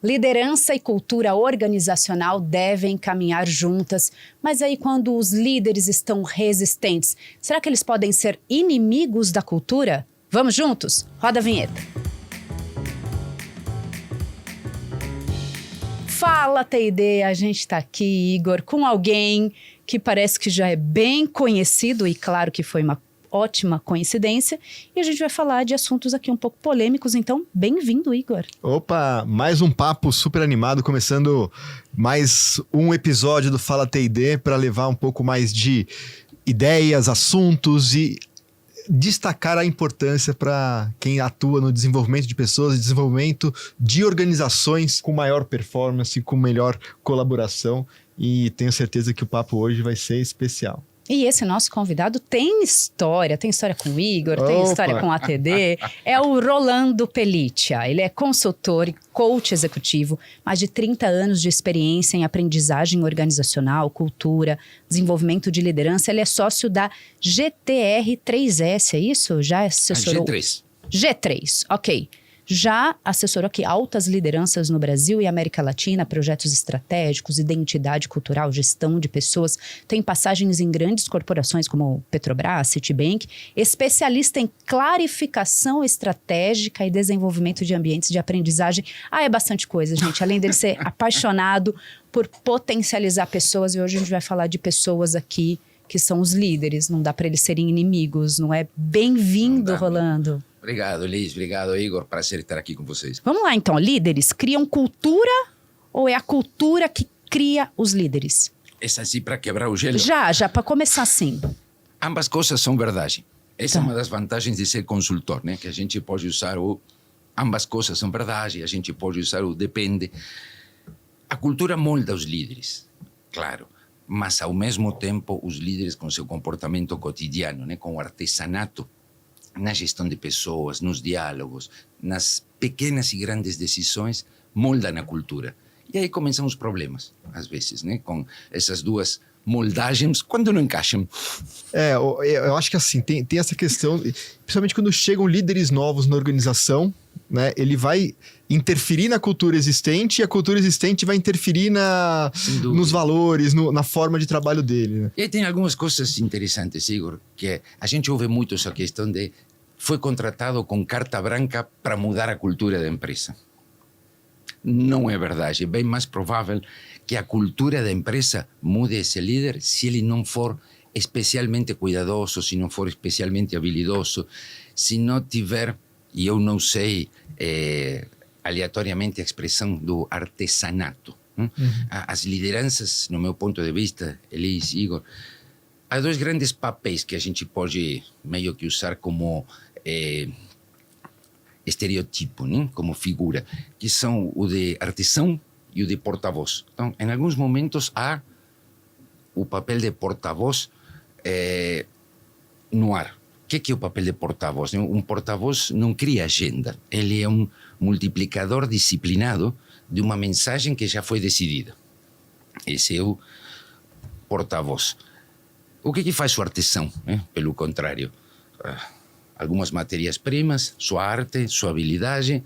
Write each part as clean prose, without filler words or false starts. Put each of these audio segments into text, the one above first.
Liderança e cultura organizacional devem caminhar juntas, mas aí quando os líderes estão resistentes, será que eles podem ser inimigos da cultura? Vamos juntos? Roda a vinheta. Fala, TID, a gente está aqui, Igor, com alguém que parece que já é bem conhecido e claro que foi uma ótima coincidência, e a gente vai falar de assuntos aqui um pouco polêmicos, então bem-vindo, Igor. Opa, mais um papo super animado, começando mais um episódio do Fala TID para levar um pouco mais de ideias, assuntos e destacar a importância para quem atua no desenvolvimento de pessoas, desenvolvimento de organizações com maior performance, com melhor colaboração, e tenho certeza que o papo hoje vai ser especial. E esse nosso convidado tem história com o Igor, tem história com a ATD, é o Rolando Pelliccia. Ele é consultor e coach executivo, mais de 30 anos de experiência em aprendizagem organizacional, cultura, desenvolvimento de liderança. Ele é sócio da GTR3S, é isso? Já assessorou? G3. G3, ok. Já assessorou aqui altas lideranças no Brasil e América Latina, projetos estratégicos, identidade cultural, gestão de pessoas. Tem passagens em grandes corporações como Petrobras, Citibank. Especialista em clarificação estratégica e desenvolvimento de ambientes de aprendizagem. É bastante coisa, gente. Além dele ser apaixonado por potencializar pessoas. E hoje a gente vai falar de pessoas aqui que são os líderes. Não dá para eles serem inimigos, não é? Bem-vindo, Rolando. Obrigado, Liz. Obrigado, Igor. Prazer estar aqui com vocês. Vamos lá, então. Líderes criam cultura ou é a cultura que cria os líderes? Essa assim para quebrar o gelo? Já para começar assim. Ambas coisas são verdade. Essa é uma das vantagens de ser consultor, né? Que a gente pode usar o ambas coisas são verdade, a gente pode usar o depende. A cultura molda os líderes, claro. Mas, ao mesmo tempo, os líderes com seu comportamento cotidiano, né? Com o artesanato, na gestão de pessoas, nos diálogos, nas pequenas e grandes decisões, moldam a cultura. E aí começam os problemas, às vezes, né? Com essas duas moldagens, quando não encaixam. Eu acho que assim, tem essa questão, principalmente quando chegam líderes novos na organização, né? Ele vai interferir na cultura existente e a cultura existente vai interferir nos valores, na forma de trabalho dele. Né? E aí tem algumas coisas interessantes, Igor, que a gente ouve muito essa questão de foi contratado com carta branca para mudar a cultura da empresa. Não é verdade. É bem mais provável que a cultura da empresa mude esse líder se ele não for especialmente cuidadoso, se não for especialmente habilidoso, se não tiver, e eu não sei aleatoriamente a expressão do artesanato. As lideranças, no meu ponto de vista, Elis, Igor, há dois grandes papéis que a gente pode meio que usar como estereotipo, né? Como figura, que são o de artesão e o de porta-voz. Então, em alguns momentos há o papel de porta-voz no ar. O que é o papel de porta-voz? Um porta-voz não cria agenda. Ele é um multiplicador disciplinado de uma mensagem que já foi decidida. Esse é o porta-voz. O que faz o artesão? Pelo contrário, algumas matérias-primas, sua arte, sua habilidade,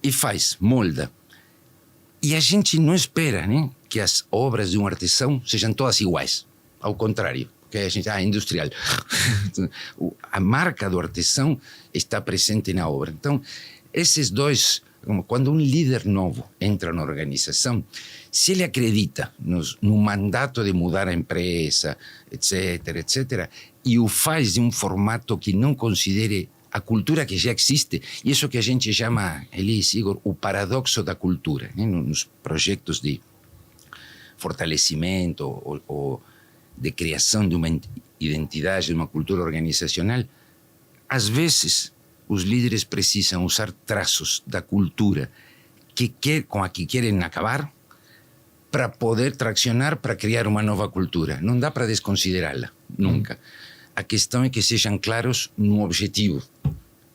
e faz, molda. E a gente não espera, né, que as obras de um artesão sejam todas iguais. Ao contrário. Que a gente, industrial. A marca do artesão está presente na obra. Então, esses dois, quando um líder novo entra na organização, se ele acredita no mandato de mudar a empresa, etc., e o faz de um formato que não considere a cultura que já existe, e isso que a gente chama, Elis, Igor, o paradoxo da cultura, né? Nos projetos de fortalecimento ou de criação de uma identidade, de uma cultura organizacional, às vezes os líderes precisam usar traços da cultura com a que querem acabar para poder traccionar para criar uma nova cultura. Não dá para desconsiderá-la, nunca. A questão é que sejam claros no objetivo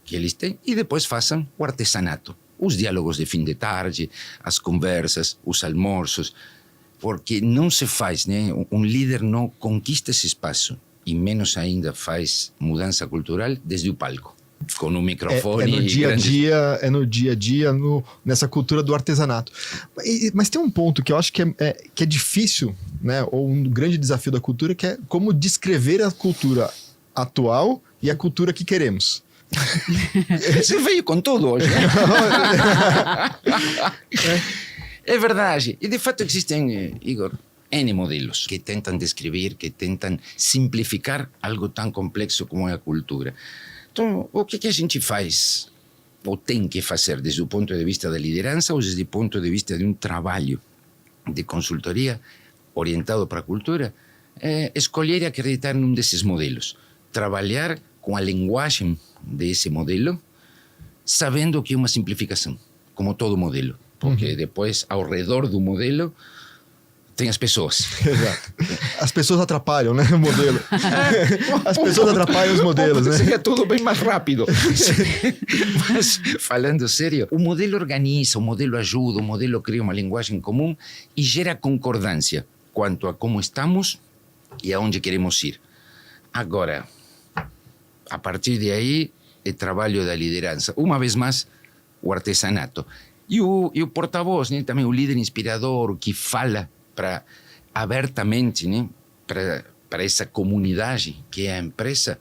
que eles têm e depois façam o artesanato. Os diálogos de fim de tarde, as conversas, os almoços, porque não se faz, né? Um líder não conquista esse espaço e menos ainda faz mudança cultural desde o palco. Com um microfone. É no dia a dia, nessa cultura do artesanato. Mas tem um ponto que eu acho que é difícil, né? Ou um grande desafio da cultura, que é como descrever a cultura atual e a cultura que queremos. Você veio com tudo hoje, né? É verdade. E de fato existem, Igor, N modelos que tentam descrever, que tentam simplificar algo tão complexo como é a cultura. Então, o que a gente faz, ou tem que fazer, desde o ponto de vista da liderança ou desde o ponto de vista de um trabalho de consultoria orientado para a cultura, é escolher e acreditar num desses modelos. Trabalhar com a linguagem desse modelo, sabendo que é uma simplificação, como todo modelo. Porque depois, ao redor do modelo, tem as pessoas. Exato. As pessoas atrapalham, né, o modelo. As pessoas atrapalham os modelos, né? Seria tudo bem mais rápido. Mas, falando sério, o modelo organiza, o modelo ajuda, o modelo cria uma linguagem comum e gera concordância quanto a como estamos e aonde queremos ir. Agora, a partir de aí, é trabalho da liderança. Uma vez mais, o artesanato. E o porta-voz, né? Também o líder inspirador, o que fala abertamente, né? Para essa comunidade que é a empresa,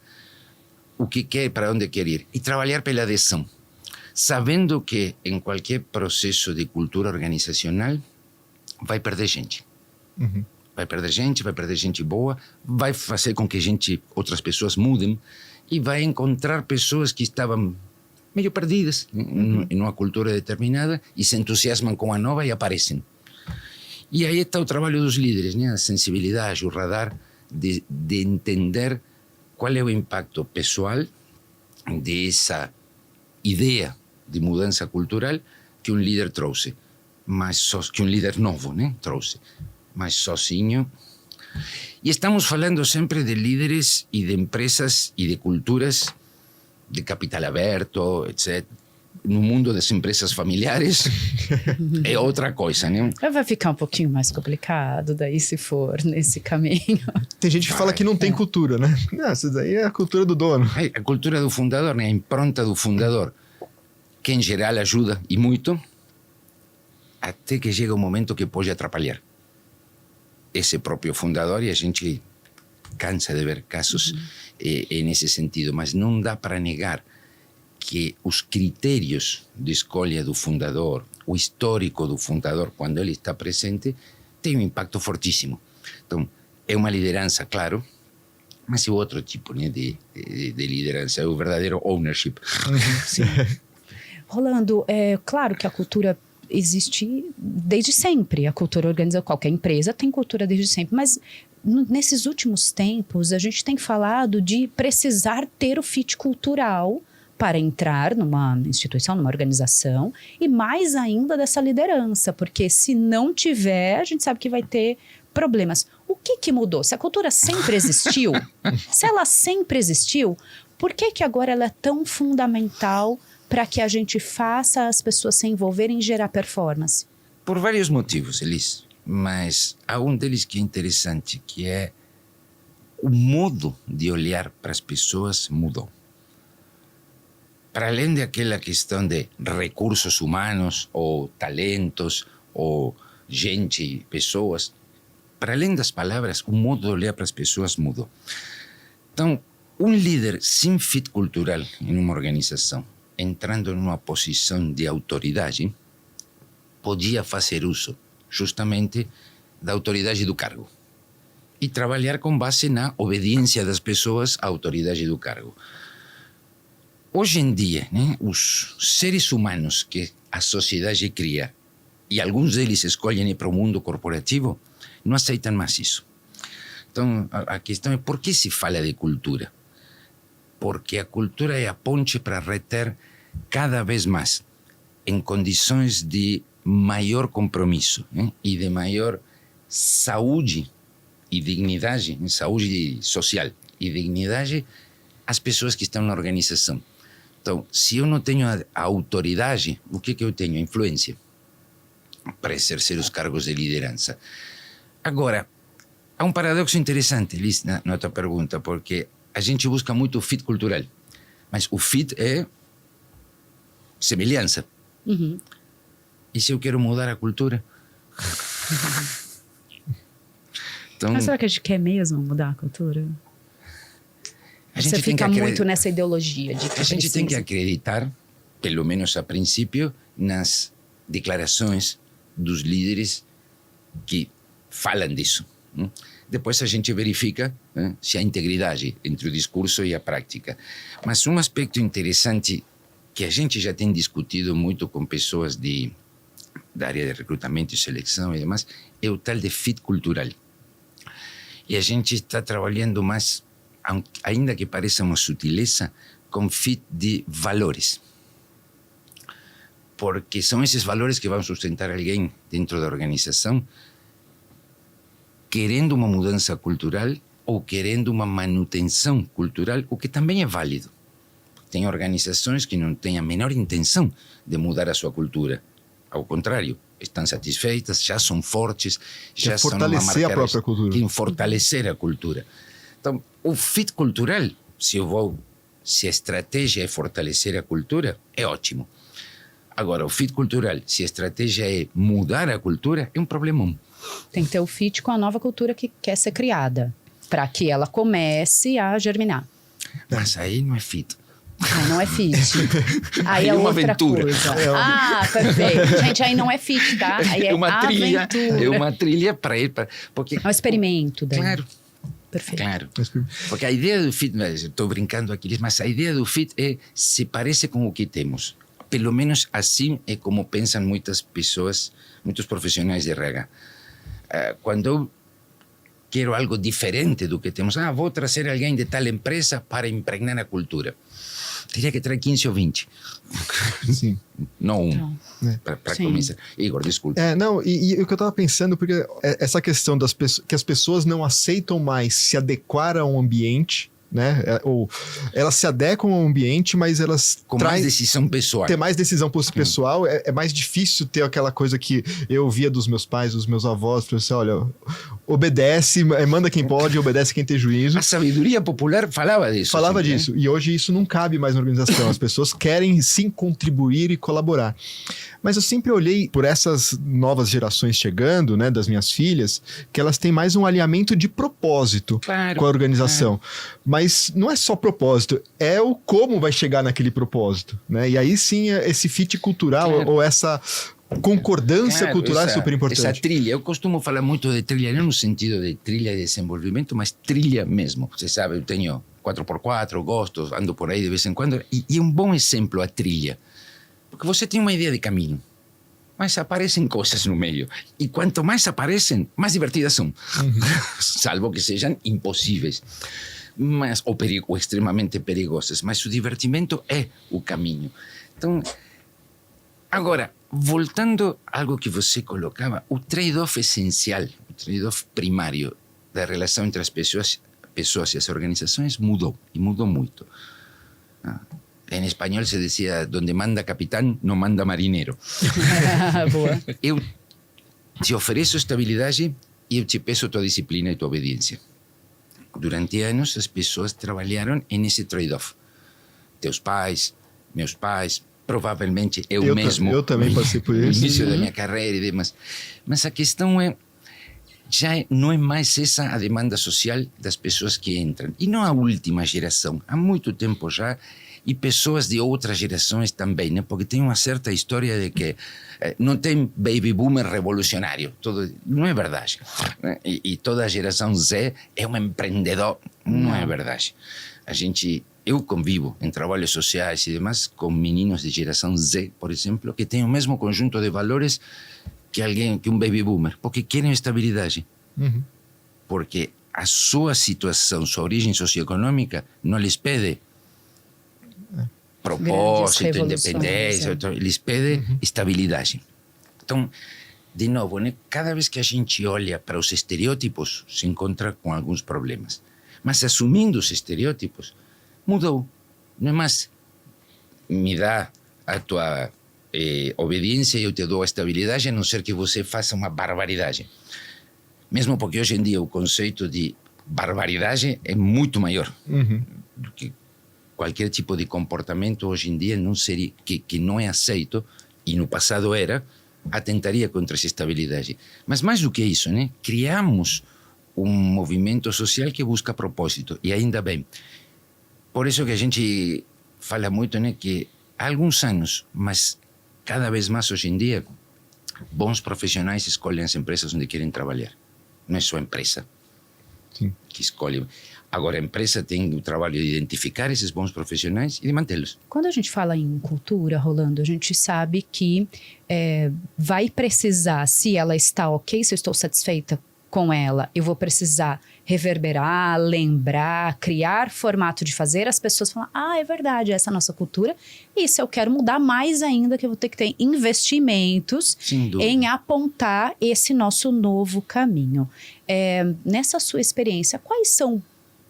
o que quer, para onde quer ir. E trabalhar pela adesão. Sabendo que em qualquer processo de cultura organizacional vai perder gente. Uhum. Vai perder gente boa, vai fazer com que outras pessoas mudem e vai encontrar pessoas que estavam meio perdidas em uma cultura determinada e se entusiasmam com a nova e aparecem. E aí está o trabalho dos líderes, né? A sensibilidade, o radar de entender qual é o impacto pessoal dessa ideia de mudança cultural que um líder trouxe, que um líder novo, né? Trouxe, mas sozinho. E estamos falando sempre de líderes e de empresas e de culturas de capital aberto, etc. No mundo das empresas familiares é outra coisa, né? Vai ficar um pouquinho mais complicado daí se for nesse caminho. Tem gente que fala que não tem cultura, né? Não, isso daí é a cultura do dono. A cultura do fundador, né? A impronta do fundador, que em geral ajuda e muito, até que chega um momento que pode atrapalhar esse próprio fundador, e a gente cansa de ver casos nesse sentido, mas não dá para negar que os critérios de escolha do fundador, o histórico do fundador, quando ele está presente, tem um impacto fortíssimo. Então, é uma liderança, claro, mas é outro tipo, né, de liderança, é o verdadeiro ownership. Sim. Rolando, é claro que a cultura existe desde sempre. A cultura organiza, qualquer empresa tem cultura desde sempre, mas nesses últimos tempos a gente tem falado de precisar ter o fit cultural para entrar numa instituição, numa organização, e mais ainda dessa liderança, porque se não tiver, a gente sabe que vai ter problemas. O que mudou? Se a cultura sempre existiu, se ela sempre existiu, por que agora ela é tão fundamental para que a gente faça as pessoas se envolverem e gerar performance? Por vários motivos, Elis, mas há um deles que é interessante, que é o modo de olhar para as pessoas mudou. Para além daquela questão de recursos humanos, ou talentos, ou gente, pessoas, para além das palavras, o modo de olhar para as pessoas mudou. Então, um líder sem fit cultural em uma organização, entrando numa posição de autoridade, podia fazer uso justamente da autoridade do cargo e trabalhar com base na obediência das pessoas à autoridade do cargo. Hoje em dia, né, os seres humanos que a sociedade cria, e alguns deles escolhem ir para o mundo corporativo, não aceitam mais isso. Então, a questão é por que se fala de cultura? Porque a cultura é a ponte para reter cada vez mais, em condições de maior compromisso, né, e de maior saúde e dignidade, saúde social e dignidade, as pessoas que estão na organização. Então, se eu não tenho a autoridade, o que eu tenho? A influência para exercer os cargos de liderança. Agora, há um paradoxo interessante, Liz, na tua pergunta, porque a gente busca muito o fit cultural, Mas o fit é semelhança. Uhum. E se eu quero mudar a cultura? Então, Mas será que a gente quer mesmo mudar a cultura? a Você gente tem que fica muito nessa ideologia de que A gente tem que precisa. acreditar, pelo menos a princípio, nas declarações dos líderes que falam disso. Depois a gente verifica se há integridade entre o discurso e a prática. Mas um aspecto interessante que a gente já tem discutido muito com pessoas da área de recrutamento e seleção e demais é o tal de fit cultural. E a gente está trabalhando mais, ainda que pareça uma sutileza, com fit de valores. Porque são esses valores que vão sustentar alguém dentro da organização, querendo uma mudança cultural ou querendo uma manutenção cultural, o que também é válido. Tem organizações que não têm a menor intenção de mudar a sua cultura. Ao contrário, estão satisfeitas, já são fortes, já são uma fortalecer a marca, própria cultura. Querem fortalecer a cultura. Então, o fit cultural, se a estratégia é fortalecer a cultura, é ótimo. Agora, o fit cultural, se a estratégia é mudar a cultura, é um problemão. Tem que ter o fit com a nova cultura que quer ser criada, para que ela comece a germinar. Mas aí não é fit. Aí não é fit. Aí Aí é é uma outra aventura. coisa. Ah, perfeito. Gente, aí não é fit, tá? Aí é uma trilha. aventura. É uma trilha para ir para... Porque, É um experimento. Daí. claro, Perfeito. claro. Porque a ideia do fit, estou brincando aqui, mas a ideia do fit é se parece com o que temos. Pelo menos assim é como pensam muitas pessoas, muitos profissionais de RH. Quando eu quero algo diferente do que temos, vou trazer alguém de tal empresa para impregnar a cultura. Teria que trazer 15 ou 20. Sim. Não um. Então, Para sim. começar. Igor, desculpe. Não, e o que eu tava pensando, porque essa questão das pessoas, que as pessoas não aceitam mais se adequar a um ambiente, né? Ou elas se adequam ao ambiente, mas elas Com mais decisão pessoal. ter mais decisão pessoal, é mais difícil ter aquela coisa que eu via dos meus pais, dos meus avós, para você, olha, obedece, manda quem pode, obedece quem tem juízo. A sabedoria popular falava disso. Falava sempre, disso. E hoje isso não cabe mais na organização. As pessoas querem sim contribuir e colaborar. Mas eu sempre olhei por essas novas gerações chegando, né, das minhas filhas, que elas têm mais um alinhamento de propósito Claro, com a organização. Mas não é só propósito, é o como vai chegar naquele propósito, né? E aí sim esse fit cultural ou essa concordância Claro, cultural é essa- super importante. Essa trilha, eu costumo falar muito de trilha, não no sentido de trilha de desenvolvimento, mas trilha mesmo. Você sabe, eu tenho 4x4, gosto, ando por aí de vez em quando, e é um bom exemplo a trilha. Porque você tem uma ideia de caminho, mas aparecem coisas no meio. E quanto mais aparecem, mais divertidas são. Salvo que sejam impossíveis. Mas, ou extremamente perigosas. Mas o divertimento é o caminho. Então, agora, voltando a algo que você colocava, o trade-off essencial, o trade-off primário da relação entre as pessoas e as organizações mudou, e mudou muito. Em espanhol se dizia, donde manda capitán, não manda marinheiro. Boa. Eu te ofereço estabilidade e eu te peço tua disciplina e tua obediência. Durante anos, as pessoas trabalharam nesse trade-off. Teus pais, meus pais, provavelmente eu mesmo. Eu também passei por isso. No início da minha carreira e demais. Mas a questão é, não é mais essa a demanda social das pessoas que entram. E não a última geração, há muito tempo já, e pessoas de outras gerações também, né? Porque tem uma certa história de que não tem baby boomer revolucionário. Não é verdade. Né? E toda a geração Z é um empreendedor. Não é verdade. Eu convivo em trabalhos sociais e demais com meninos de geração Z, por exemplo, que têm o mesmo conjunto de valores que um baby boomer, porque querem estabilidade. Uhum. Porque a sua situação, sua origem socioeconômica não lhes pede propósito, Grandes independência, lhes pede estabilidade. Então, de novo, né, cada vez que a gente olha para os estereótipos, se encontra com alguns problemas. Mas assumindo os estereótipos, mudou. Não é mais me dá a tua obediência e eu te dou a estabilidade, a não ser que você faça uma barbaridade. Mesmo porque hoje em dia o conceito de barbaridade é muito maior do que qualquer tipo de comportamento hoje em dia não seria, que não é aceito, e no passado era, atentaria contra essa estabilidade. Mas mais do que isso, né? Criamos um movimento social que busca propósito, e ainda bem. Por isso que a gente fala muito, né, que há alguns anos, mas cada vez mais hoje em dia, bons profissionais escolhem as empresas onde querem trabalhar. Não é só a empresa que escolhe. Agora, a empresa tem o trabalho de identificar esses bons profissionais e de mantê-los. Quando a gente fala em cultura, Rolando, a gente sabe que vai precisar, se ela está ok, se eu estou satisfeita com ela, eu vou precisar reverberar, lembrar, criar formato de fazer, as pessoas falam, é verdade, essa é a nossa cultura, e se eu quero mudar mais ainda, que eu vou ter que ter investimentos em apontar esse nosso novo caminho. Nessa sua experiência, quais são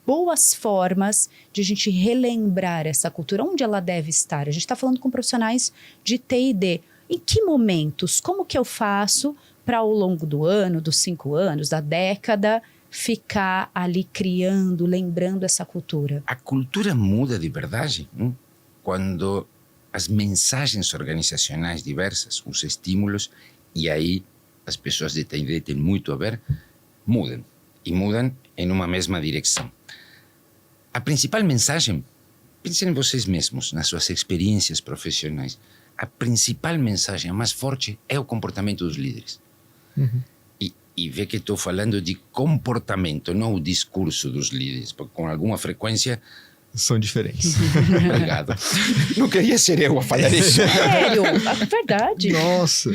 boas formas de a gente relembrar essa cultura? Onde ela deve estar? A gente está falando com profissionais de T&D. Em que momentos? Como que eu faço para ao longo do ano, dos 5 anos, da década, ficar ali criando, lembrando essa cultura? A cultura muda de verdade, hein? Quando as mensagens organizacionais diversas, os estímulos, e aí as pessoas de T&D têm muito a ver, mudam. E mudam em uma mesma direção. A principal mensagem, pensem em vocês mesmos, nas suas experiências profissionais, a principal mensagem, a mais forte, é o comportamento dos líderes. Uhum. E vê que estou falando de comportamento, não o discurso dos líderes, porque com alguma frequência... São diferentes. Obrigado. Não queria ser eu a falar isso. Sério, é verdade. Nossa.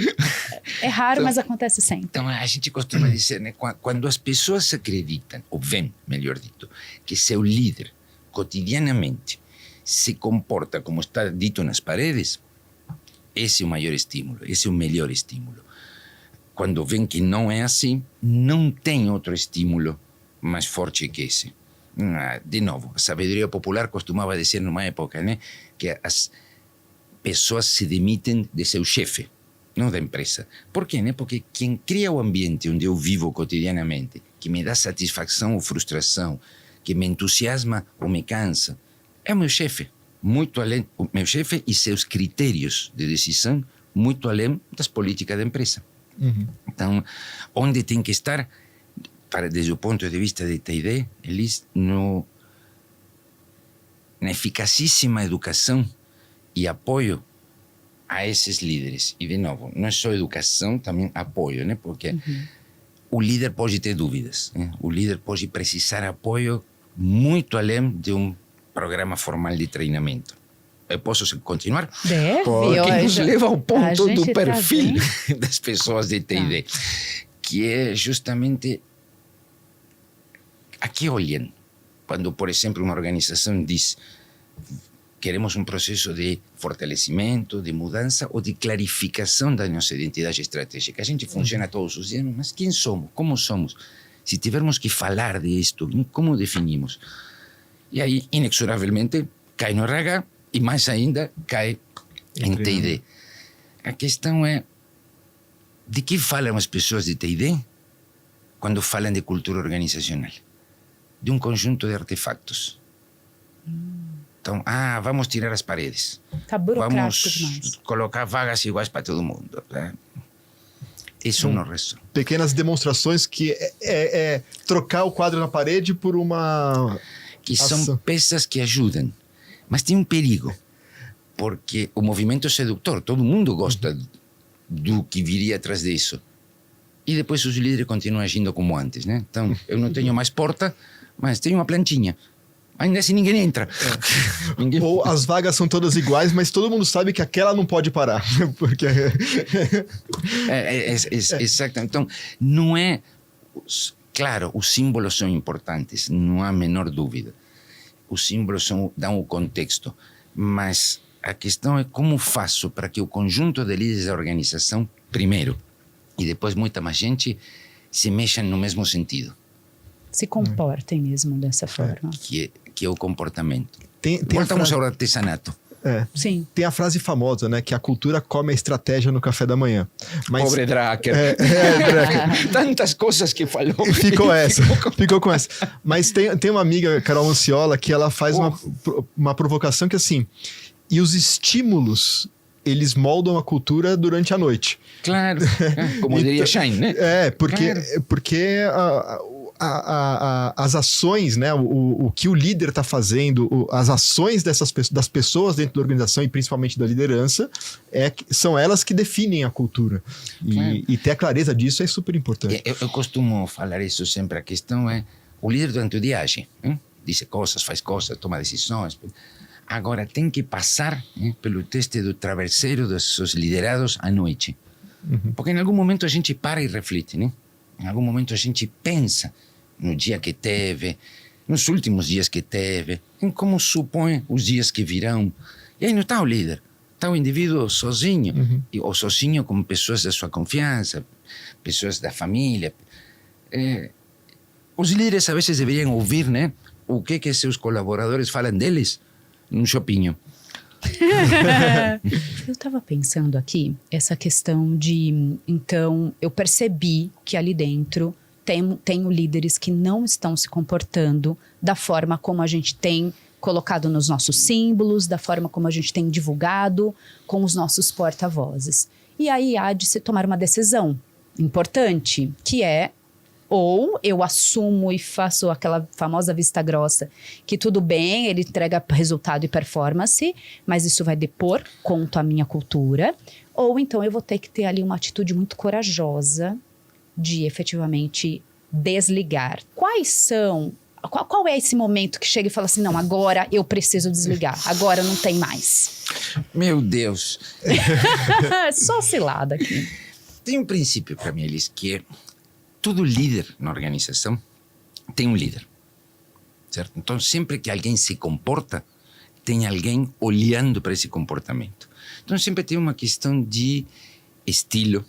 É raro, mas acontece sempre. Então, a gente costuma dizer, né, quando as pessoas acreditam, ou veem, melhor dito, que seu líder, cotidianamente, se comporta como está dito nas paredes, esse é o maior estímulo, esse é o melhor estímulo. Quando veem que não é assim, não tem outro estímulo mais forte que esse. De novo, a sabedoria popular costumava dizer numa época, né, que as pessoas se demitem de seu chefe, não da empresa. Por quê? Né? Porque quem cria o ambiente onde eu vivo cotidianamente, que me dá satisfação ou frustração, que me entusiasma ou me cansa, é o meu chefe. Muito além, o meu chefe e seus critérios de decisão, muito além das políticas da empresa. Uhum. Então, onde tem que estar, desde o ponto de vista de T&D, eles na eficacíssima educação e apoio a esses líderes. E, de novo, não é só educação, também apoio, né? Porque o líder pode ter dúvidas, né? O líder pode precisar apoio muito além de um programa formal de treinamento. Eu posso continuar? Deve. Porque nos leva ao ponto do perfil das pessoas de T&D, que é justamente a que olham. Quando, por exemplo, uma organização diz queremos um processo de fortalecimento, de mudança ou de clarificação da nossa identidade estratégica. A gente funciona todos os dias, mas quem somos? Como somos? Se tivermos que falar disto, como definimos? E aí, inexoravelmente, cai no RH e mais ainda cai em T&D. A questão é, de que falam as pessoas de T&D quando falam de cultura organizacional? De um conjunto de artefactos. Então, vamos tirar as paredes. Tá burocrático vamos demais. Colocar vagas iguais para todo mundo. Né? Isso não resolve. Pequenas demonstrações que é trocar o quadro na parede por uma... Que são peças que ajudam. Mas tem um perigo. Porque o movimento é sedutor. Todo mundo gosta do que viria atrás disso. E depois os líderes continuam agindo como antes. Né? Então, eu não tenho mais porta, mas tenho uma plantinha. Ainda assim ninguém entra. Ou as vagas são todas iguais, mas todo mundo sabe que aquela não pode parar. Porque... Exato. Então, não é... Claro, os símbolos são importantes, não há a menor dúvida. Os símbolos dão o contexto. Mas a questão é como faço para que o conjunto de líderes da organização, primeiro, e depois muita mais gente, se mexam no mesmo sentido. Se comportem mesmo dessa forma. Que é o comportamento. Tem Voltamos ao artesanato. Sim. Tem a frase famosa, né? Que a cultura come a estratégia no café da manhã. Mas, Pobre Drucker. Drucker. Tantas coisas que falou. Ficou com essa. Mas tem uma amiga, Carol Anciola, que ela faz uma provocação que assim... E os estímulos, eles moldam a cultura durante a noite. Claro. Como diria Shine, né? Porque as ações, né, o que o líder está fazendo, as ações das pessoas dentro da organização e principalmente da liderança, são elas que definem a cultura. E ter a clareza disso é super importante. Eu costumo falar isso sempre. A questão é, o líder durante o dia age, diz coisas, faz coisas, toma decisões. Agora tem que passar pelo teste do travesseiro dos seus liderados à noite. Porque em algum momento a gente para e reflete, né? Em algum momento a gente pensa no dia que teve, nos últimos dias que teve, em como supõe os dias que virão. E aí não está o líder, está o indivíduo sozinho, ou sozinho com pessoas da sua confiança, pessoas da família. Os líderes a vezes deveriam ouvir, né? O que seus colaboradores falam deles num shopping. Eu estava pensando aqui, essa questão de... Então, eu percebi que ali dentro tenho líderes que não estão se comportando da forma como a gente tem colocado nos nossos símbolos, da forma como a gente tem divulgado com os nossos porta-vozes. E aí há de se tomar uma decisão importante, que é... Ou eu assumo e faço aquela famosa vista grossa, que tudo bem, ele entrega resultado e performance, mas isso vai depor contra a minha cultura. Ou então eu vou ter que ter ali uma atitude muito corajosa de efetivamente desligar. Qual é esse momento que chega e fala assim, não, agora eu preciso desligar, agora não tem mais? Meu Deus! Só cilada aqui. Tem um princípio para mim, Elis, que é todo líder na organização tem um líder, certo? Então, sempre que alguém se comporta, tem alguém olhando para esse comportamento. Então, sempre tem uma questão de estilo,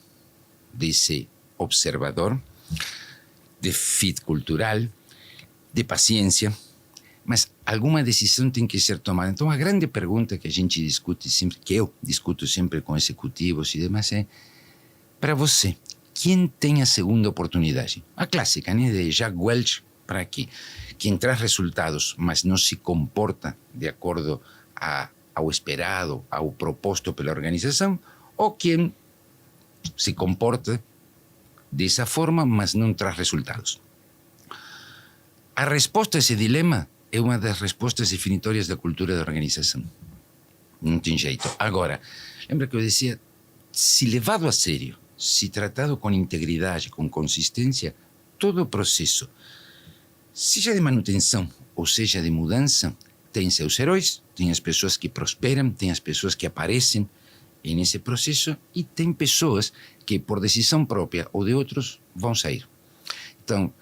desse observador, de fit cultural, de paciência, mas alguma decisão tem que ser tomada. Então, a grande pergunta que a gente discute sempre, que eu discuto sempre com executivos e demais, é, para você, quem tem a segunda oportunidade? A clássica, né, de Jack Welch, para quê? Quem traz resultados, mas não se comporta de acordo ao esperado, ao proposto pela organização, ou quem se comporta dessa forma, mas não traz resultados. A resposta a esse dilema é uma das respostas definitórias da cultura da organização. Não tem jeito. Agora, lembra que eu dizia, se levado a sério, se tratado com integridade, com consistência, todo o processo, seja de manutenção ou seja de mudança, tem seus heróis, tem as pessoas que prosperam, tem as pessoas que aparecem nesse processo e tem pessoas que, por decisão própria ou de outros, vão sair. Então,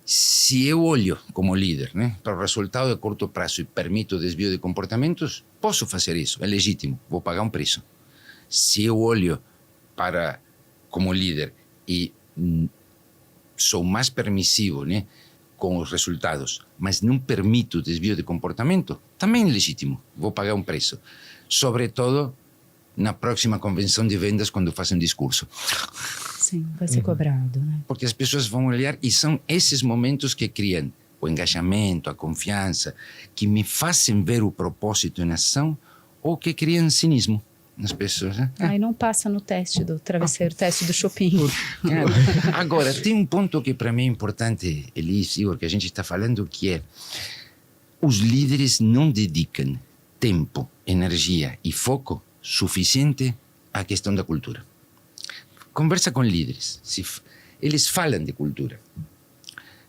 se eu olho como líder, né, para o resultado de curto prazo e permito o desvio de comportamentos, posso fazer isso, é legítimo, vou pagar um preço. Se eu olho para como líder e sou mais permissivo, né, com os resultados, mas não permito desvio de comportamento, também é legítimo, vou pagar um preço. Sobretudo na próxima convenção de vendas, quando faço um discurso. Sim, vai ser cobrado, né? Porque as pessoas vão olhar e são esses momentos que criam o engajamento, a confiança, que me fazem ver o propósito em ação ou que criam cinismo nas pessoas. Né? Aí não passa no teste do travesseiro, teste do shopping. Agora, tem um ponto que para mim é importante, Elis, Igor, que a gente está falando, que é os líderes não dedicam tempo, energia e foco suficiente à questão da cultura. Conversa com líderes, eles falam de cultura,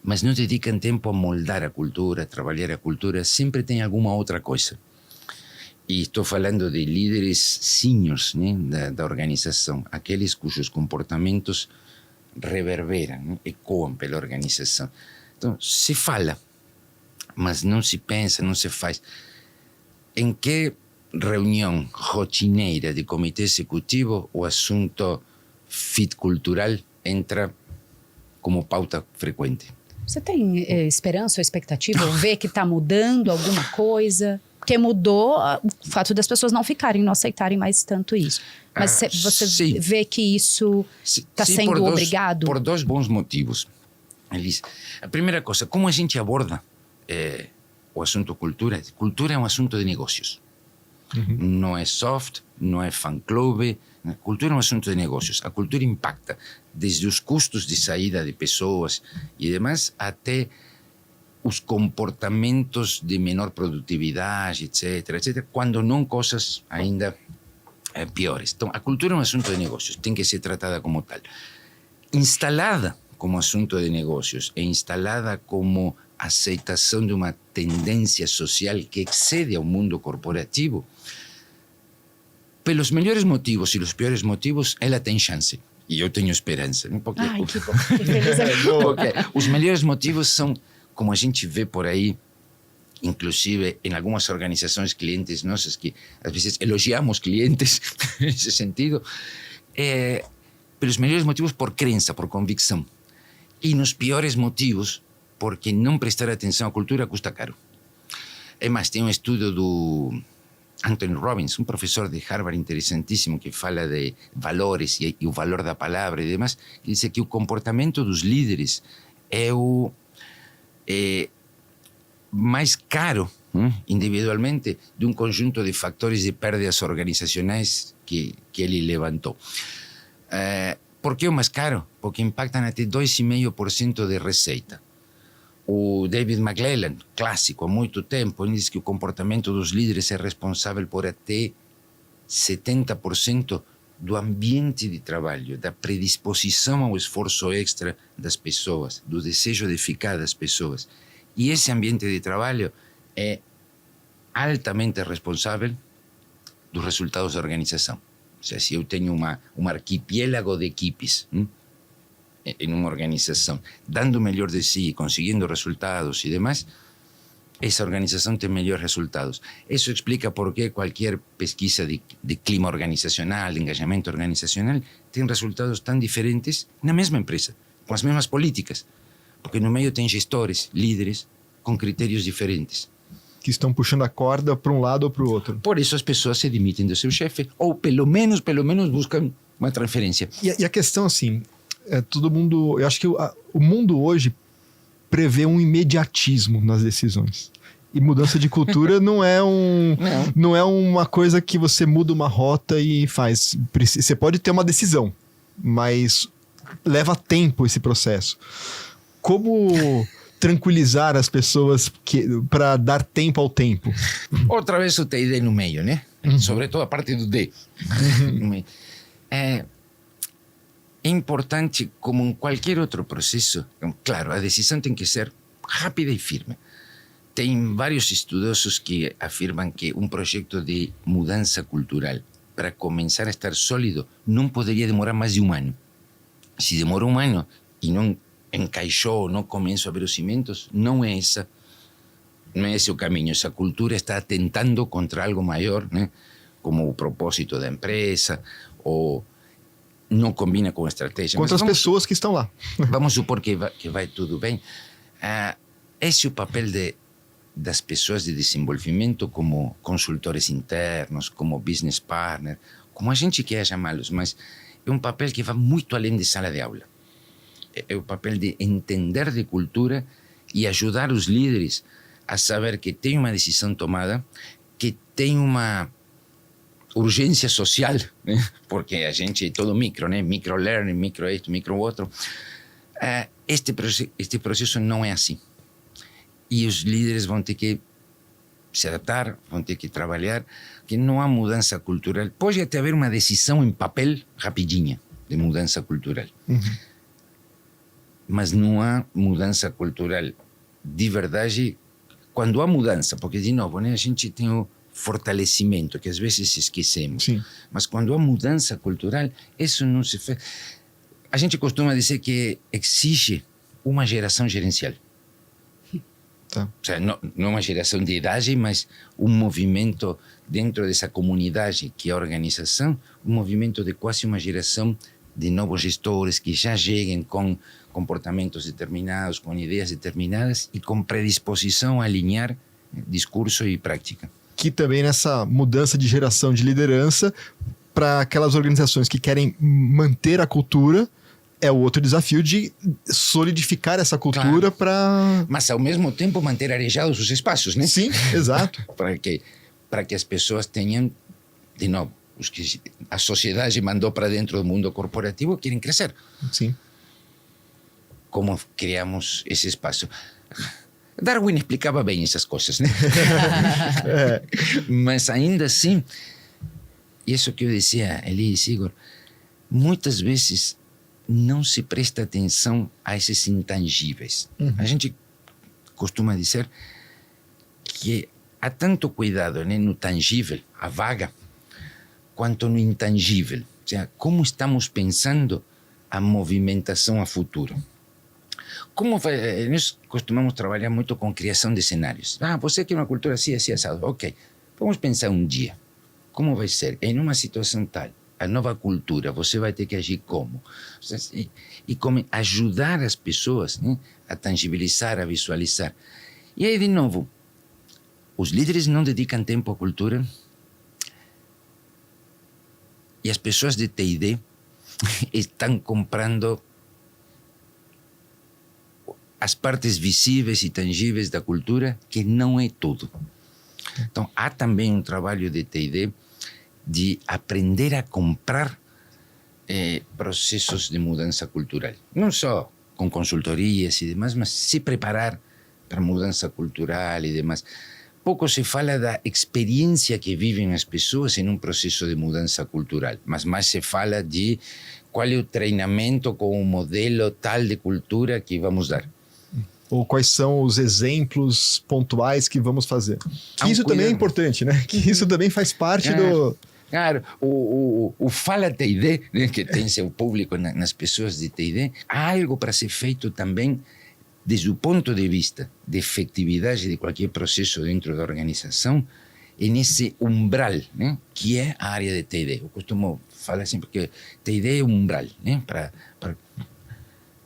mas não dedicam tempo a moldar a cultura, a trabalhar a cultura, sempre tem alguma outra coisa. E estou falando de líderes seniors, né, da organização, aqueles cujos comportamentos reverberam, né, ecoam pela organização. Então, se fala, mas não se pensa, não se faz. Em que reunião rotineira de comitê executivo o assunto fit cultural entra como pauta frequente? Você tem esperança ou expectativa? Ou vê que está mudando alguma coisa? Porque mudou o fato das pessoas não ficarem, não aceitarem mais tanto isso. Mas você sim. vê que isso está sendo obrigado? Por dois bons motivos. Elise, a primeira coisa, como a gente aborda o assunto cultura? Cultura é um assunto de negócios. Não é soft, não é fã-clube. Cultura é um assunto de negócios. A cultura impacta desde os custos de saída de pessoas e demais até os comportamentos de menor produtividade, etc., quando não coisas ainda piores. Então, a cultura é um assunto de negócios, tem que ser tratada como tal. Instalada como assunto de negócios e instalada como aceitação de uma tendência social que excede ao mundo corporativo, pelos melhores motivos e os piores motivos, ela tem chance. E eu tenho esperança. Porque, Ai, que bom. Que feliz. porque os melhores motivos são, como a gente vê por aí, inclusive em algumas organizações clientes nossas, que às vezes elogiamos clientes nesse sentido, pelos melhores motivos por crença, por convicção. E nos piores motivos, porque não prestar atenção à cultura custa caro. É mais, tem um estudo do Anthony Robbins, um professor de Harvard interessantíssimo, que fala de valores e o valor da palavra e demais, que diz que o comportamento dos líderes é o mais caro, individualmente, de um conjunto de fatores de perdas organizacionais que ele levantou. Por que o mais caro? Porque impactam até 2,5% de receita. O David McClellan, clássico há muito tempo, ele diz que o comportamento dos líderes é responsável por até 70% do ambiente de trabalho, da predisposição ao esforço extra das pessoas, do desejo de ficar das pessoas. E esse ambiente de trabalho é altamente responsável dos resultados da organização. Ou seja, se eu tenho um arquipiélago de equipes em uma organização, dando o melhor de si, conseguindo resultados e demais, essa organização tem melhores resultados. Isso explica por que qualquer pesquisa de clima organizacional, de engajamento organizacional, tem resultados tão diferentes na mesma empresa, com as mesmas políticas. Porque no meio tem gestores, líderes, com critérios diferentes. Que estão puxando a corda para um lado ou para o outro. Por isso as pessoas se demitem do seu chefe, ou pelo menos buscam uma transferência. E a questão, assim, todo mundo... Eu acho que o mundo hoje prevê um imediatismo nas decisões. E mudança de cultura não é uma coisa que você muda uma rota e faz. Você pode ter uma decisão, mas leva tempo esse processo. Como tranquilizar as pessoas para dar tempo ao tempo? Outra vez o TID no meio, né? Sobretudo a parte do D. É importante, como em qualquer outro processo, claro, a decisão tem que ser rápida e firme. Tem vários estudiosos que afirmam que um projeto de mudança cultural, para começar a estar sólido, não poderia demorar mais de um ano. Se demora um ano e não encaixou, não começou a ver os cimientos, não é esse o caminho. Essa cultura está atentando contra algo maior, né? Como o propósito da empresa, ou não combina com a estratégia. Contra as pessoas que estão lá. Vamos supor que vai tudo bem. Esse é o papel das pessoas de desenvolvimento, como consultores internos, como business partner, como a gente quer chamá-los, mas é um papel que vai muito além de sala de aula. É o papel de entender de cultura e ajudar os líderes a saber que tem uma decisão tomada, que tem uma urgência social, né? Porque a gente é todo micro, né? Micro-learning, micro-esto, micro-outro. Este processo não é assim. E os líderes vão ter que se adaptar, vão ter que trabalhar, que não há mudança cultural. Pode até haver uma decisão em papel rapidinha de mudança cultural. Mas não há mudança cultural de verdade. Quando há mudança, porque de novo, né, a gente tem o fortalecimento, que às vezes esquecemos. Sim. Mas quando há mudança cultural, isso não se faz. A gente costuma dizer que exige uma geração gerencial. Tá. Ou seja, não uma geração de idade, mas um movimento dentro dessa comunidade que é a organização, um movimento de quase uma geração de novos gestores que já cheguem com comportamentos determinados, com ideias determinadas e com predisposição a alinhar discurso e prática. que também nessa mudança de geração de liderança, para aquelas organizações que querem manter a cultura, é o outro desafio de solidificar essa cultura para... Mas, ao mesmo tempo, manter arejados os espaços, né? Sim, exato. para que as pessoas tenham, de novo, os que a sociedade mandou para dentro do mundo corporativo querem crescer. Sim. Como criamos esse espaço? Darwin explicava bem essas coisas, né? Mas ainda assim, isso que eu dizia, Elis, Igor, muitas vezes não se presta atenção a esses intangíveis. A gente costuma dizer que há tanto cuidado, né, no tangível, a vaga, quanto no intangível. Ou seja, como estamos pensando a movimentação a futuro. Nós costumamos trabalhar muito com criação de cenários. Você quer uma cultura assim, assim, assado. Ok, vamos pensar um dia. Como vai ser? Em uma situação tal, a nova cultura, você vai ter que agir como? E como ajudar as pessoas, né, a tangibilizar, a visualizar. E aí, de novo, os líderes não dedicam tempo à cultura e as pessoas de T&D estão comprando as partes visíveis e tangíveis da cultura, que não é tudo. Então, há também um trabalho de T&D de aprender a comprar processos de mudança cultural. Não só com consultorias e demais, mas se preparar para a mudança cultural e demais. Pouco se fala da experiência que vivem as pessoas em um processo de mudança cultural, mas mais se fala de qual é o treinamento com o modelo tal de cultura que vamos dar. Ou quais são os exemplos pontuais que vamos fazer. Que isso também é importante, né? Que isso também faz parte do... Claro, o Fala T&D, né, que tem seu público nas pessoas de T&D, há algo para ser feito também desde o ponto de vista de efetividade de qualquer processo dentro da organização, é nesse umbral, né, que é a área de T&D. Eu costumo falar sempre que T&D é um umbral, né, para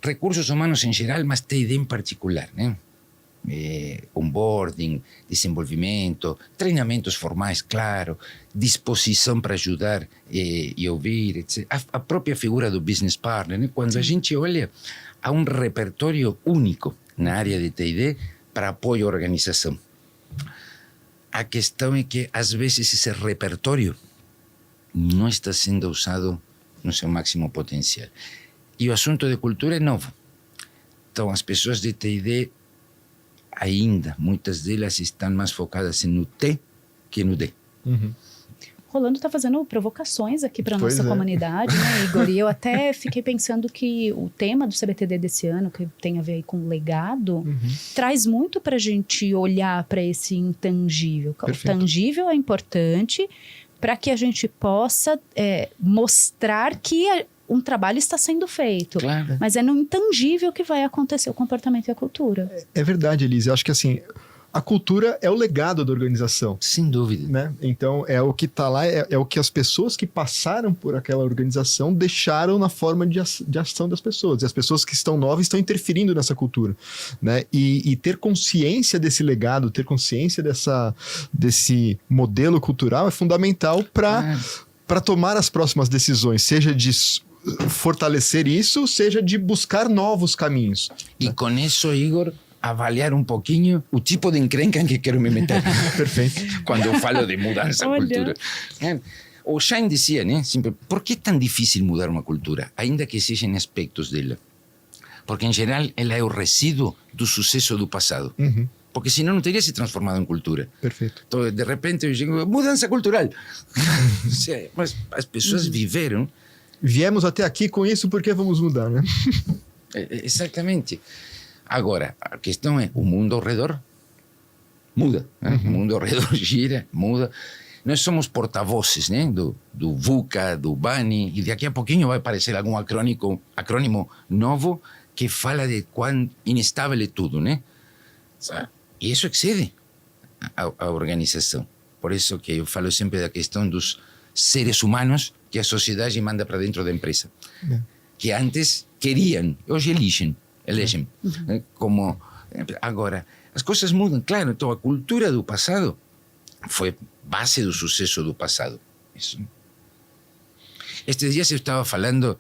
recursos humanos em geral, mas T&D em particular, né? Onboarding, desenvolvimento, treinamentos formais, claro, disposição para ajudar e ouvir, etc. A própria figura do business partner, né? Quando a gente olha, há um repertório único na área de T&D para apoio à organização. A questão é que, às vezes, esse repertório não está sendo usado no seu máximo potencial. E o assunto de cultura é novo. Então, as pessoas de T&D ainda, muitas delas estão mais focadas no T que no D. Rolando está fazendo provocações aqui para a nossa comunidade, né, Igor? E eu até fiquei pensando que o tema do CBTD desse ano, que tem a ver aí com legado, traz muito para a gente olhar para esse intangível. Perfeito. O tangível é importante para que a gente possa mostrar que um trabalho está sendo feito. Claro. Mas é no intangível que vai acontecer o comportamento e a cultura. É verdade, Elise. Eu acho que assim, a cultura é o legado da organização. Sem dúvida. Né? Então, é o que está lá, é o que as pessoas que passaram por aquela organização deixaram na forma de ação das pessoas. E as pessoas que estão novas estão interferindo nessa cultura. Né? E ter consciência desse legado, ter consciência desse modelo cultural é fundamental para tomar as próximas decisões, seja de fortalecer isso, seja de buscar novos caminhos. E com isso, Igor, avaliar um pouquinho o tipo de encrenca em que quero me meter. Perfeito. Quando eu falo de mudança de cultura. O Schein dizia, né, sempre, por que é tão difícil mudar uma cultura, ainda que sejam aspectos dela? Porque, em geral, ela é o resíduo do sucesso do passado. Porque senão não teria se transformado em cultura. Perfeito. Então, de repente, eu digo, mudança cultural. Mas as pessoas viveram. Viemos até aqui com isso, por que vamos mudar, né? Exatamente. Agora, a questão é, o mundo ao redor muda. Né? O mundo ao redor gira, muda. Nós somos porta-vozes, né? do VUCA, do BANI, e daqui a pouquinho vai aparecer algum acrônimo novo que fala de quão inestável é tudo, né? E isso excede a organização. Por isso que eu falo sempre da questão dos seres humanos que a sociedade manda para dentro da empresa. Que antes queriam, hoje elegem. Como, agora, as coisas mudam, claro. Então, a cultura do passado foi base do sucesso do passado. Isso. Estes dias eu estava falando,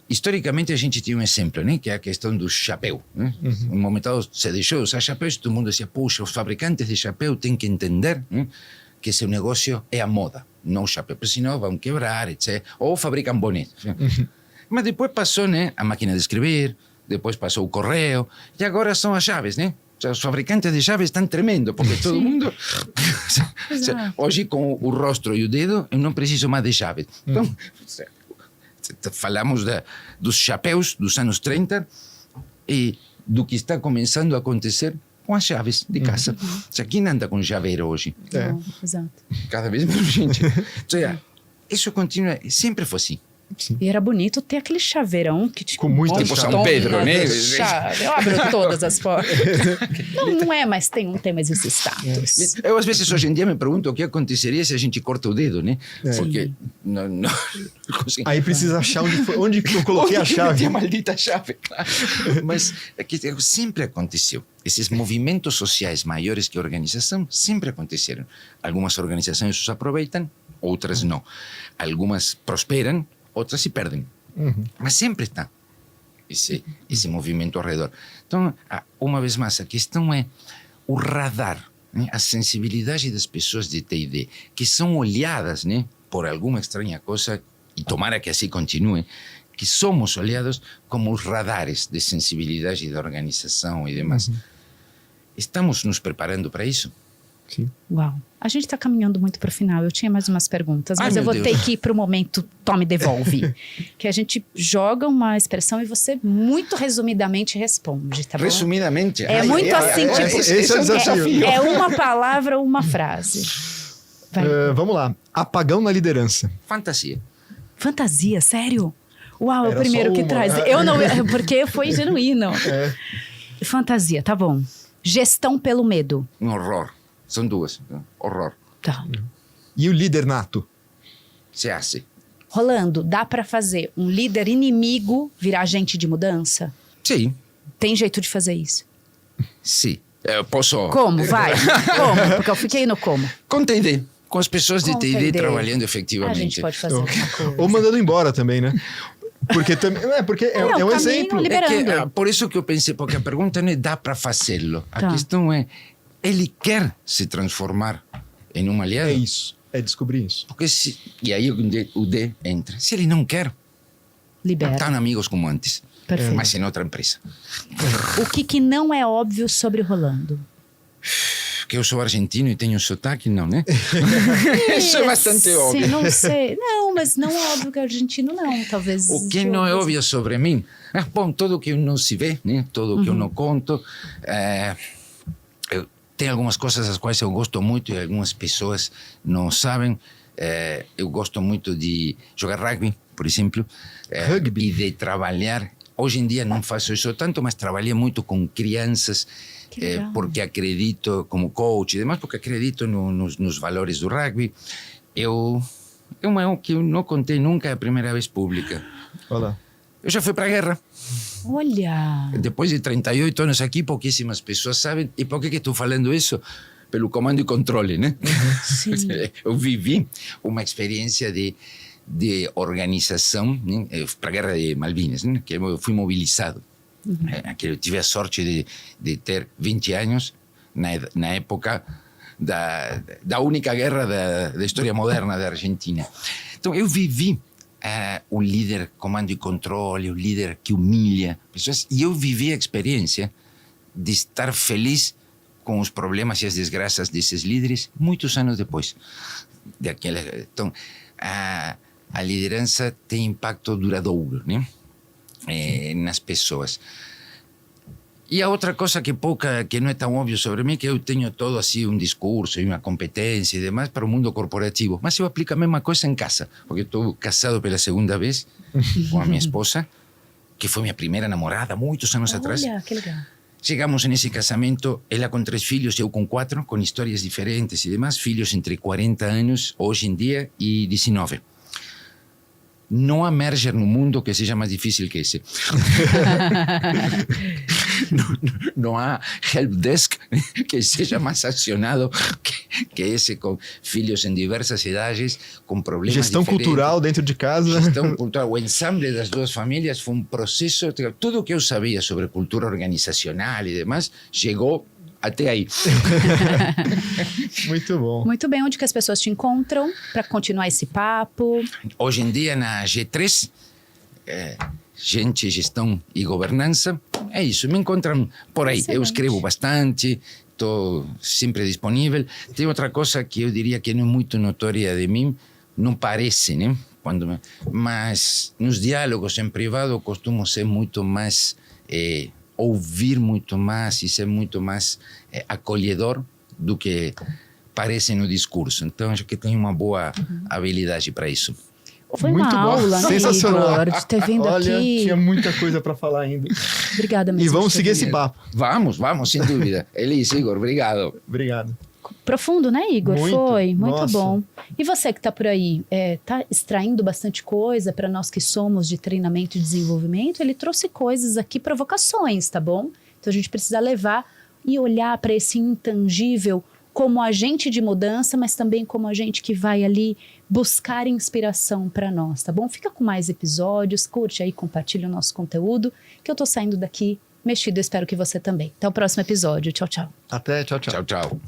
historicamente a gente tinha um exemplo, né, que é a questão do chapéu. Né? Um momento dado se deixou de usar chapéus e todo mundo dizia, puxa, os fabricantes de chapéu têm que entender, né, que seu negócio é a moda, não o chapéu, porque senão vão quebrar, etc. Ou fabricam bonés. Mas depois passou, né, a máquina de escrever, depois passou o correio, e agora são as chaves, né? Os fabricantes de chaves estão tremendo, porque todo mundo... Hoje, com o rosto e o dedo, eu não preciso mais de chaves. Então, falamos dos chapéus dos anos 30 e do que está começando a acontecer com as chaves de casa. Quem anda com chaveiro hoje? Exato. Cada vez menos gente. Isso continua, sempre foi assim. Sim. E era bonito ter aquele chaveirão que tinha com muita tipo São Pedro, né? Eu abro todas as portas. Não é, mas tem mais esse status. Eu às vezes hoje em dia me pergunto o que aconteceria se a gente corta o dedo, né? Porque não aí precisa achar onde eu coloquei a chave. A maldita chave, claro. Mas é que sempre aconteceu. Esses movimentos sociais maiores que a organização sempre aconteceram. Algumas organizações os aproveitam, outras não. Algumas prosperam, outras se perdem. Mas sempre está esse movimento ao redor. Então, uma vez mais, a questão é o radar, né? A sensibilidade das pessoas de T&D, que são olhadas, né, por alguma estranha coisa, e tomara que assim continue, que somos olhados como os radares de sensibilidade da organização e demais. Estamos nos preparando para isso? Sim. Uau. A gente está caminhando muito para o final. Eu tinha mais umas perguntas, mas eu vou Deus. ter que ir para o momento Tome Devolve. Que a gente joga uma expressão e você muito resumidamente responde, tá bom? Resumidamente? É muito assim, tipo... esse é o desafio. É uma palavra ou uma frase. Vai. Vamos lá. Apagão na liderança. Fantasia. Fantasia, sério? Uau, é o Era primeiro só que uma. traz. Eu não... Porque foi genuíno. Fantasia, tá bom. Gestão pelo medo. Um horror. São duas. Horror. Tá. E o líder nato? Se hace. Rolando, dá pra fazer um líder inimigo virar agente de mudança? Sim. Tem jeito de fazer isso? Sim. Eu posso... Como? Vai. Como? Porque eu fiquei no como. Com T&D. Com as pessoas de Com T&D T&D. trabalhando A efetivamente. gente pode fazer alguma coisa. Ou mandando embora também, né? Porque também porque é um caminho exemplo. liberando. Por isso que eu pensei, porque a pergunta não é dá para fazê-lo. A Tá. questão é, ele quer se transformar em um aliado? É isso. É descobrir isso. Porque e aí o D entra. Se ele não quer, Libera. estão amigos como antes. Perfeito. Mas em outra empresa. O que não é óbvio sobre Rolando? Que eu sou argentino e tenho sotaque, não, né? Isso é bastante óbvio. Não sei. Não, mas não é óbvio que é argentino, não. Talvez... O que não é óbvio sobre mim? Bom, tudo que não se vê, né? Tudo que eu não conto. Tem algumas coisas das quais eu gosto muito e algumas pessoas não sabem. Eu gosto muito de jogar rugby, por exemplo. Rugby? E de trabalhar. Hoje em dia não faço isso tanto, mas trabalhei muito com crianças. Porque acredito, como coach e demais, porque acredito nos valores do rugby. Uma que eu não contei nunca, é a primeira vez pública. Olha lá. Eu já fui para a guerra. Olha! Depois de 38 anos aqui, pouquíssimas pessoas sabem. E por que estou falando isso? Pelo comando e controle, né? Sim. Eu vivi uma experiência de organização, né? Para a guerra de Malvinas, né? Que eu fui mobilizado. Que eu tive a sorte de ter 20 anos na época da única guerra da história moderna da Argentina. Então eu vivi o líder comando e controle, o líder que humilha pessoas, e eu vivi a experiência de estar feliz com os problemas e as desgraças desses líderes muitos anos depois. Então a liderança tem impacto duradouro, né? Nas pessoas. E a outra coisa que não é tão óbvio sobre mim, que eu tenho todo assim um discurso e uma competência e demais para o mundo corporativo, mas eu aplico a mesma coisa em casa, porque estou casado pela segunda vez com a minha esposa, que foi minha primeira namorada muitos anos atrás. Olha, que legal. Chegamos nesse casamento, ela com 3 filhos, eu com 4, com histórias diferentes e demais, filhos entre 40 anos hoje em dia e 19. Não há merger no mundo que seja mais difícil que esse. não há help desk que seja mais acionado que esse, com filhos em diversas idades, com problemas Gestão diferentes. cultural dentro de casa. Gestão cultural, o ensamble das duas famílias foi um processo, tudo o que eu sabia sobre cultura organizacional e demais, chegou até aí. Muito bom. Muito bem, onde que as pessoas te encontram para continuar esse papo? Hoje em dia, na G3, Gente, Gestão e Governança, é isso, me encontram por aí. Excelente. Eu escrevo bastante, estou sempre disponível. Tem outra coisa que eu diria que não é muito notória de mim, não parece, né? Mas nos diálogos em privado eu costumo ser muito mais, ouvir muito mais e ser muito mais acolhedor do que parece no discurso. Então, acho que tenho uma boa habilidade para isso. Foi Muito uma bom. aula, né, Sensacional. Igor, de ter vindo Olha, aqui. tinha muita coisa para falar ainda. Obrigada mesmo. E vamos de ter seguir esse vindo. papo. Vamos, sem dúvida. Elis, Igor, obrigado. Obrigado. Profundo, né, Igor? Muito. Foi, muito Nossa. bom. E você que está por aí, está extraindo bastante coisa para nós que somos de treinamento e desenvolvimento? Ele trouxe coisas aqui, provocações, tá bom? Então a gente precisa levar e olhar para esse intangível como agente de mudança, mas também como agente que vai ali buscar inspiração para nós, tá bom? Fica com mais episódios, curte aí, compartilha o nosso conteúdo, que eu tô saindo daqui mexido, eu espero que você também. Até o próximo episódio. Tchau, tchau. Até, tchau, tchau. Tchau, tchau.